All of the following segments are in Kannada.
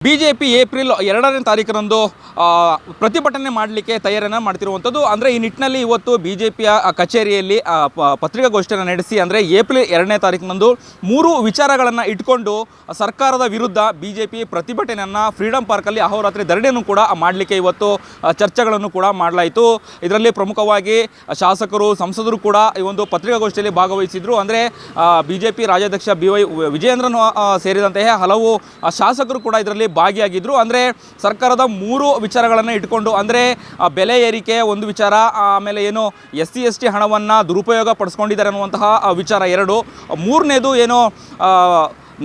ಬಿಜೆಪಿ ಏಪ್ರಿಲ್ 2ನೇ ತಾರೀಕಿನಂದು ಪ್ರತಿಭಟನೆ ಮಾಡಲಿಕ್ಕೆ ತಯಾರಿಯನ್ನು ಮಾಡ್ತಿರುವಂಥದ್ದು. ಅಂದರೆ ಈ ನಿಟ್ಟಿನಲ್ಲಿ ಇವತ್ತು ಬಿಜೆಪಿಯ ಕಚೇರಿಯಲ್ಲಿ ಪತ್ರಿಕಾಗೋಷ್ಠಿಯನ್ನು ನಡೆಸಿ ಅಂದರೆ ಏಪ್ರಿಲ್ 2ನೇ ತಾರೀಕಿನಂದು 3 ವಿಚಾರಗಳನ್ನು ಇಟ್ಕೊಂಡು ಸರ್ಕಾರದ ವಿರುದ್ಧ ಬಿಜೆಪಿ ಪ್ರತಿಭಟನೆಯನ್ನು ಫ್ರೀಡಂ ಪಾರ್ಕಲ್ಲಿ ಅಹೋರಾತ್ರಿ ಧರಣಿಯನ್ನು ಕೂಡ ಮಾಡಲಿಕ್ಕೆ ಇವತ್ತು ಚರ್ಚೆಗಳನ್ನು ಕೂಡ ಮಾಡಲಾಯಿತು. ಇದರಲ್ಲಿ ಪ್ರಮುಖವಾಗಿ ಶಾಸಕರು, ಸಂಸದರು ಕೂಡ ಈ ಒಂದು ಪತ್ರಿಕಾಗೋಷ್ಠಿಯಲ್ಲಿ ಭಾಗವಹಿಸಿದರು. ಅಂದರೆ ಬಿಜೆಪಿ ರಾಜ್ಯಾಧ್ಯಕ್ಷ BY ವಿಜಯೇಂದ್ರನ್ ಸೇರಿದಂತೆ ಹಲವು ಶಾಸಕರು ಕೂಡ ಇದರಲ್ಲಿ ಭಾಗಿಯಾಗಿದ್ದರು. ಅಂದರೆ ಸರ್ಕಾರದ 3 ವಿಚಾರಗಳನ್ನು ಇಟ್ಕೊಂಡು ಅಂದರೆ ಬೆಲೆ ಏರಿಕೆ ಒಂದು ವಿಚಾರ, ಆಮೇಲೆ ಏನು SC/ST ಹಣವನ್ನು ದುರುಪಯೋಗ ಪಡಿಸ್ಕೊಂಡಿದ್ದಾರೆ ಅನ್ನುವಂತಹ ವಿಚಾರ 2, 3ನೇದು ಏನು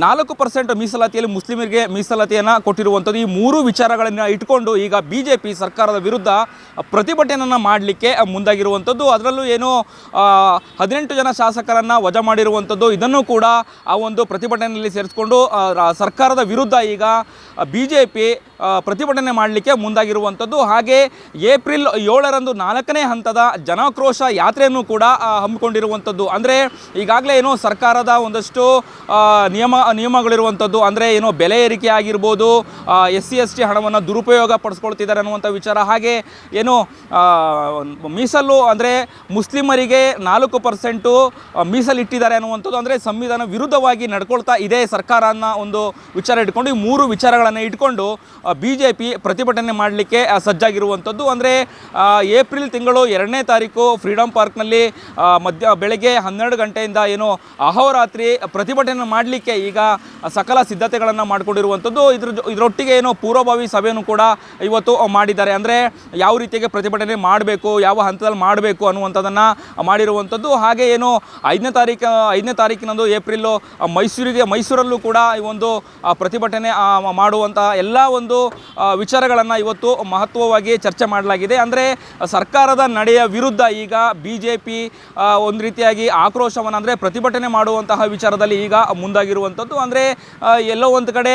4% ಮೀಸಲಾತಿಯಲ್ಲಿ ಮುಸ್ಲಿಮರಿಗೆ ಮೀಸಲಾತಿಯನ್ನು ಕೊಟ್ಟಿರುವಂಥದ್ದು. ಈ 3 ವಿಚಾರಗಳನ್ನು ಇಟ್ಕೊಂಡು ಈಗ ಬಿಜೆಪಿ ಸರ್ಕಾರದ ವಿರುದ್ಧ ಪ್ರತಿಭಟನೆಯನ್ನು ಮಾಡಲಿಕ್ಕೆ ಮುಂದಾಗಿರುವಂಥದ್ದು. ಅದರಲ್ಲೂ ಏನು 18 ಜನ ಶಾಸಕರನ್ನು ವಜಾ ಮಾಡಿರುವಂಥದ್ದು. ಇದನ್ನು ಕೂಡ ಆ ಒಂದು ಪ್ರತಿಭಟನೆಯಲ್ಲಿ ಸೇರಿಸ್ಕೊಂಡು ಸರ್ಕಾರದ ವಿರುದ್ಧ ಈಗ ಬಿಜೆಪಿ ಪ್ರತಿಭಟನೆ ಮಾಡಲಿಕ್ಕೆ ಮುಂದಾಗಿರುವಂಥದ್ದು. ಹಾಗೆ ಏಪ್ರಿಲ್ 7ರಂದು 4ನೇ ಹಂತದ ಜನಾಕ್ರೋಶ ಯಾತ್ರೆಯನ್ನು ಕೂಡ ಹಮ್ಮಿಕೊಂಡಿರುವಂಥದ್ದು. ಅಂದರೆ ಈಗಾಗಲೇ ಏನು ಸರ್ಕಾರದ ಒಂದಷ್ಟು ನಿಯಮಗಳಿರುವಂಥದ್ದು. ಅಂದರೆ ಏನು ಬೆಲೆ ಏರಿಕೆ ಆಗಿರ್ಬೋದು, SC/ST ಹಣವನ್ನು ದುರುಪಯೋಗ ಪಡಿಸ್ಕೊಳ್ತಿದ್ದಾರೆ ಅನ್ನುವಂಥ ವಿಚಾರ, ಹಾಗೆ ಏನು ಮೀಸಲು ಅಂದರೆ ಮುಸ್ಲಿಮರಿಗೆ 4% ಮೀಸಲಿಟ್ಟಿದ್ದಾರೆ ಅನ್ನುವಂಥದ್ದು. ಅಂದರೆ ಸಂವಿಧಾನ ವಿರುದ್ಧವಾಗಿ ನಡ್ಕೊಳ್ತಾ ಇದೆ ಸರ್ಕಾರ ಅನ್ನೋ ಒಂದು ವಿಚಾರ ಇಟ್ಕೊಂಡು ಈ 3 ವಿಚಾರಗಳನ್ನು ಇಟ್ಕೊಂಡು ಬಿಜೆಪಿ ಪ್ರತಿಭಟನೆ ಮಾಡಲಿಕ್ಕೆ ಸಜ್ಜಾಗಿರುವಂಥದ್ದು. ಅಂದರೆ ಏಪ್ರಿಲ್ ತಿಂಗಳು 2ನೇ ತಾರೀಕು ಫ್ರೀಡಂ ಪಾರ್ಕ್ನಲ್ಲಿ ಬೆಳಗ್ಗೆ 12 ಗಂಟೆಯಿಂದ ಏನು ಅಹೋರಾತ್ರಿ ಪ್ರತಿಭಟನೆ ಮಾಡಲಿಕ್ಕೆ ಈಗ ಸಕಲ ಸಿದ್ಧತೆಗಳನ್ನು ಮಾಡಿಕೊಂಡಿರುವಂಥದ್ದು. ಇದರೊಟ್ಟಿಗೆ ಏನೋ ಪೂರ್ವಭಾವಿ ಸಭೆಯನ್ನು ಕೂಡ ಇವತ್ತು ಮಾಡಿದ್ದಾರೆ. ಅಂದರೆ ಯಾವ ರೀತಿಯಾಗಿ ಪ್ರತಿಭಟನೆ ಮಾಡಬೇಕು, ಯಾವ ಹಂತದಲ್ಲಿ ಮಾಡಬೇಕು ಅನ್ನುವಂಥದ್ದನ್ನು ಮಾಡಿರುವಂಥದ್ದು. ಹಾಗೆ ಏನು 5ನೇ ತಾರೀಕಿನಂದು ಏಪ್ರಿಲ್ ಮೈಸೂರಲ್ಲೂ ಕೂಡ ಈ ಒಂದು ಪ್ರತಿಭಟನೆ ಮಾಡುವಂಥ ಎಲ್ಲ ಒಂದು ವಿಚಾರಗಳನ್ನು ಇವತ್ತು ಮಹತ್ವವಾಗಿ ಚರ್ಚೆ ಮಾಡಲಾಗಿದೆ. ಅಂದರೆ ಸರ್ಕಾರದ ನಡೆಯ ವಿರುದ್ಧ ಈಗ ಬಿಜೆಪಿ ಒಂದು ರೀತಿಯಾಗಿ ಆಕ್ರೋಶವನ್ನು ಅಂದರೆ ಪ್ರತಿಭಟನೆ ಮಾಡುವಂತಹ ವಿಚಾರದಲ್ಲಿ ಈಗ ಮುಂದಾಗಿರುವಂಥದ್ದು. ಅಂದರೆ ಎಲ್ಲೋ ಒಂದು ಕಡೆ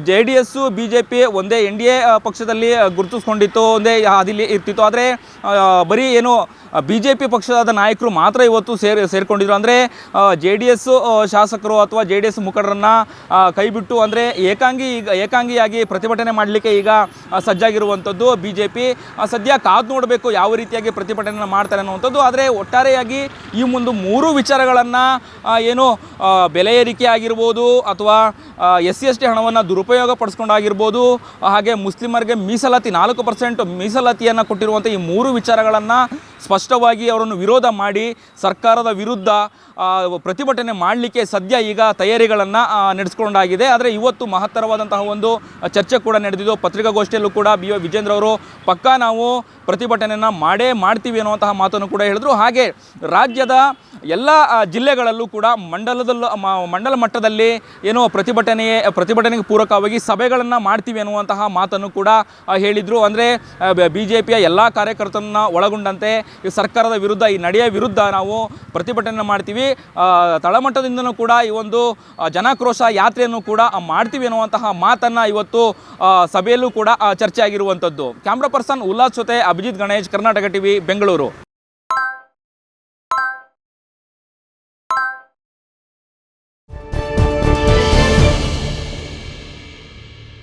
JDS ಬಿಜೆಪಿ ಒಂದೇ NDA ಪಕ್ಷದಲ್ಲಿ ಗುರುತಿಸ್ಕೊಂಡಿತ್ತು, ಒಂದೇ ಹಾದಿಲಿ ಇರ್ತಿತ್ತು. ಆದರೆ ಬರೀ ಏನು ಬಿಜೆಪಿ ಪಕ್ಷದ ನಾಯಕರು ಮಾತ್ರ ಇವತ್ತು ಸೇರಿಕೊಂಡಿದ್ರು. ಅಂದರೆ JDS ಶಾಸಕರು ಅಥವಾ JDS ಮುಖಂಡರನ್ನು ಕೈಬಿಟ್ಟು ಅಂದರೆ ಏಕಾಂಗಿಯಾಗಿ ಪ್ರತಿಭಟನೆ ಮಾಡಲಿಕ್ಕೆ ಈಗ ಸಜ್ಜಾಗಿರುವಂಥದ್ದು ಬಿಜೆಪಿ. ಸದ್ಯ ಕಾದು ನೋಡಬೇಕು ಯಾವ ರೀತಿಯಾಗಿ ಪ್ರತಿಭಟನೆ ಮಾಡ್ತಾರೆ ಅನ್ನುವಂಥದ್ದು. ಆದರೆ ಒಟ್ಟಾರೆಯಾಗಿ ಈ ಒಂದು 3 ವಿಚಾರಗಳನ್ನು ಏನು ಬೆಲೆ ಏರಿಕೆ ಆಗಿರ್ಬೋದು, ಅಥವಾ SC/ST ಹಣವನ್ನು ದುರುಪಯೋಗ ಪಡಿಸ್ಕೊಂಡಾಗಿರ್ಬೋದು, ಹಾಗೆ ಮುಸ್ಲಿಮರಿಗೆ ಮೀಸಲಾತಿ 4% ಮೀಸಲಾತಿಯನ್ನು ಕೊಟ್ಟಿರುವಂಥ ಈ 3 ವಿಚಾರಗಳನ್ನು ಸ್ಪಷ್ಟವಾಗಿ ಅವರನ್ನು ವಿರೋಧ ಮಾಡಿ ಸರ್ಕಾರದ ವಿರುದ್ಧ ಪ್ರತಿಭಟನೆ ಮಾಡಲಿಕ್ಕೆ ಸದ್ಯ ಈಗ ತಯಾರಿಗಳನ್ನು ನಡೆಸ್ಕೊಂಡಾಗಿದೆ. ಆದರೆ ಇವತ್ತು ಮಹತ್ತರವಾದಂತಹ ಒಂದು ಚರ್ಚೆ ಕೂಡ ನಡೆದಿದ್ದು. ಪತ್ರಿಕಾಗೋಷ್ಠಿಯಲ್ಲೂ ಕೂಡ BY ವಿಜೇಂದ್ರ ಅವರು ಪಕ್ಕಾ ನಾವು ಪ್ರತಿಭಟನೆಯನ್ನು ಮಾಡ್ತೀವಿ ಅನ್ನುವಂತಹ ಮಾತನ್ನು ಕೂಡ ಹೇಳಿದ್ರು. ಹಾಗೆ ರಾಜ್ಯದ ಎಲ್ಲ ಜಿಲ್ಲೆಗಳಲ್ಲೂ ಕೂಡ ಮಂಡಲ ಮಟ್ಟದಲ್ಲಿ ಏನೋ ಪ್ರತಿಭಟನೆಗೆ ಪೂರಕವಾಗಿ ಸಭೆಗಳನ್ನು ಮಾಡ್ತೀವಿ ಅನ್ನುವಂತಹ ಮಾತನ್ನು ಕೂಡ ಹೇಳಿದರು. ಅಂದರೆ ಬಿಜೆಪಿಯ ಎಲ್ಲ ಕಾರ್ಯಕರ್ತರನ್ನು ಒಳಗೊಂಡಂತೆ ಈ ಸರ್ಕಾರದ ವಿರುದ್ಧ, ಈ ನಡೆಯ ವಿರುದ್ಧ ನಾವು ಪ್ರತಿಭಟನೆ ಮಾಡ್ತೀವಿ, ತಳಮಟ್ಟದಿಂದನೂ ಕೂಡ ಈ ಒಂದು ಜನಾಕ್ರೋಶ ಯಾತ್ರೆಯನ್ನು ಕೂಡ ಮಾಡ್ತೀವಿ ಅನ್ನುವಂತಹ ಮಾತನ್ನು ಇವತ್ತು ಸಭೆಯಲ್ಲೂ ಕೂಡ ಚರ್ಚೆ ಆಗಿರುವಂಥದ್ದು. ಕ್ಯಾಮ್ರಾ ಪರ್ಸನ್ ಉಲ್ಲಾಸ್ ಜೊತೆ ಅಭಿಜಿತ್ ಗಣೇಶ್, ಕರ್ನಾಟಕ TV, ಬೆಂಗಳೂರು.